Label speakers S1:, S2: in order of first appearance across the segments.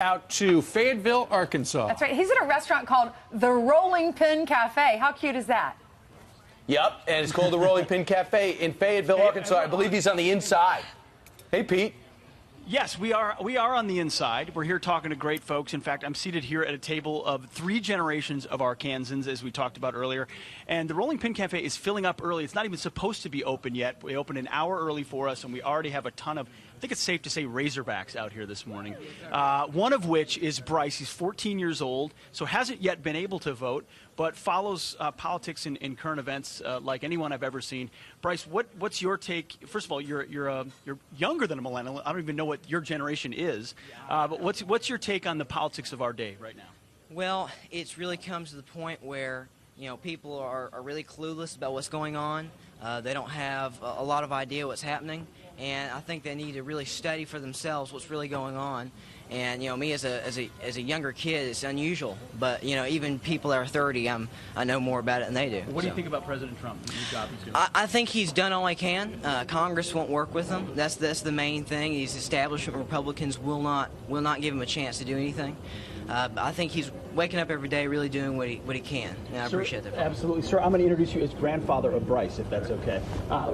S1: Out to Fayetteville, Arkansas.
S2: That's right. He's at a restaurant called the Rolling Pin Cafe. How cute is that?
S1: Yep, and it's called the Rolling Pin Cafe in Fayetteville, Arkansas. I believe he's on the inside. Hey, Pete.
S3: Yes, we are on the inside. We're here talking to great folks. In fact, I'm seated here at a table of 3 generations of Arkansans, as we talked about earlier. And the Rolling Pin Cafe is filling up early. It's not even supposed to be open yet. We opened an hour early for us, and we already have a ton of, I think it's safe to say, Razorbacks out here this morning. One of which is Bryce. He's 14 years old, so hasn't yet been able to vote, but follows politics and current events like anyone I've ever seen. Bryce, what's your take? First of all, you're younger than a millennial. I don't even know what your generation is, but what's your take on the politics of our day right now?
S4: Well, it's really comes to the point where people are really clueless about what's going on. They don't have a lot of idea what's happening, and I think they need to really study for themselves what's really going on. And me as a younger kid, it's unusual, but even people that are 30, I know more about it than they do.
S3: What do you think about President Trump? The new job he's doing?
S4: I think he's done all he can. Congress won't work with him. That's the main thing. These establishment Republicans will not give him a chance to do anything. I think he's waking up every day really doing what he can, and I appreciate that.
S5: Absolutely. Sir, I'm going to introduce you as grandfather of Bryce, if that's okay.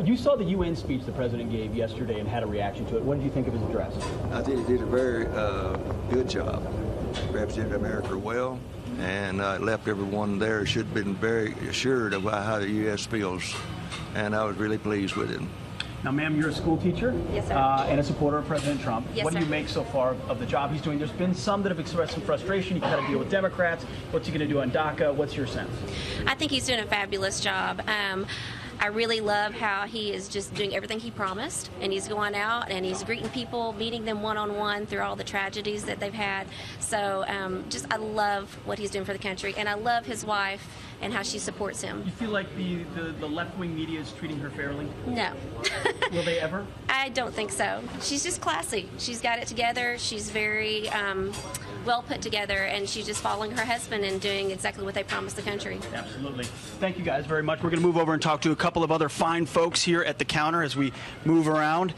S5: You saw the UN speech the president gave yesterday and had a reaction to it. What did you think of his address?
S6: I think he did a very good job. Represented America well, and left everyone there should have been very assured about how the U.S. feels, and I was really pleased with it.
S5: Now, ma'am, you're a school teacher.
S2: Yes, sir.
S5: And a supporter of President Trump.
S2: Yes,
S5: what do you
S2: sir.
S5: make so far of the job he's doing? There's been some that have expressed some frustration. He's got to deal with Democrats. What's he going to do on DACA? What's your sense?
S7: I think he's doing a fabulous job. I really love how he is just doing everything he promised, and he's going out and he's greeting people, meeting them one-on-one through all the tragedies that they've had. So I love what he's doing for the country, and I love his wife and how she supports him.
S5: You feel like the left-wing media is treating her fairly?
S7: No.
S5: Will they ever?
S7: I don't think so. She's just classy. She's got it together. She's very well put together, and she's just following her husband and doing exactly what they promised the country.
S5: Absolutely.
S3: Thank you guys very much. We're going to move over and talk to a couple of other fine folks here at the counter as we move around.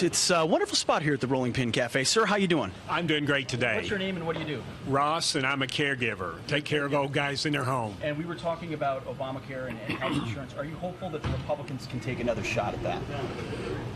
S3: It's a wonderful spot here at the Rolling Pin Cafe. Sir, how you doing?
S8: I'm doing great today.
S5: What's your name and what do you do?
S8: Ross, and I'm a caregiver. Take care of old guys in their home.
S5: And we were talking about Obamacare and health insurance. Are you hopeful that the Republicans can take another shot at that?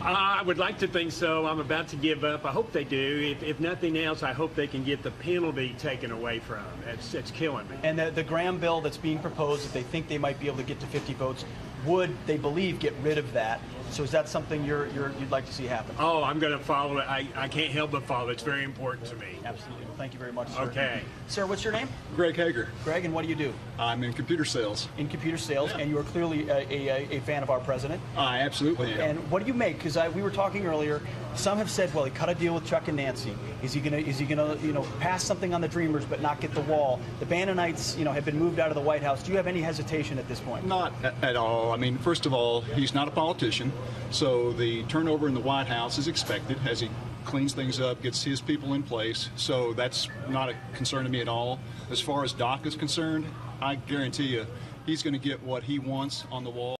S8: I would like to think so. I'm about to give up. I hope they do. If nothing else, I hope they can get the penalty taken away from them. It's killing me.
S5: And the Graham bill that's being proposed, if they think they might be able to get to 50 votes, would, they believe, get rid of that. So is that something you'd like to see happen?
S8: Oh, I'm going to follow it. I can't help but follow it. It's very important to me.
S5: Absolutely. Well, thank you very much, sir.
S8: Okay.
S5: Sir, what's your name?
S9: Greg Hager.
S5: Greg, and what do you do?
S9: I'm in computer sales.
S5: In computer sales, and you are clearly a fan of our president.
S9: I absolutely am.
S5: And what do you make? Because we were talking earlier. Some have said, well, he cut a deal with Chuck and Nancy. Is he gonna pass something on the Dreamers but not get the wall? The Bannonites, have been moved out of the White House. Do you have any hesitation at this point?
S9: Not at all. I mean, first of all, he's not a politician, so the turnover in the White House is expected as he cleans things up, gets his people in place. So that's not a concern to me at all. As far as DACA is concerned, I guarantee you, he's going to get what he wants on the wall.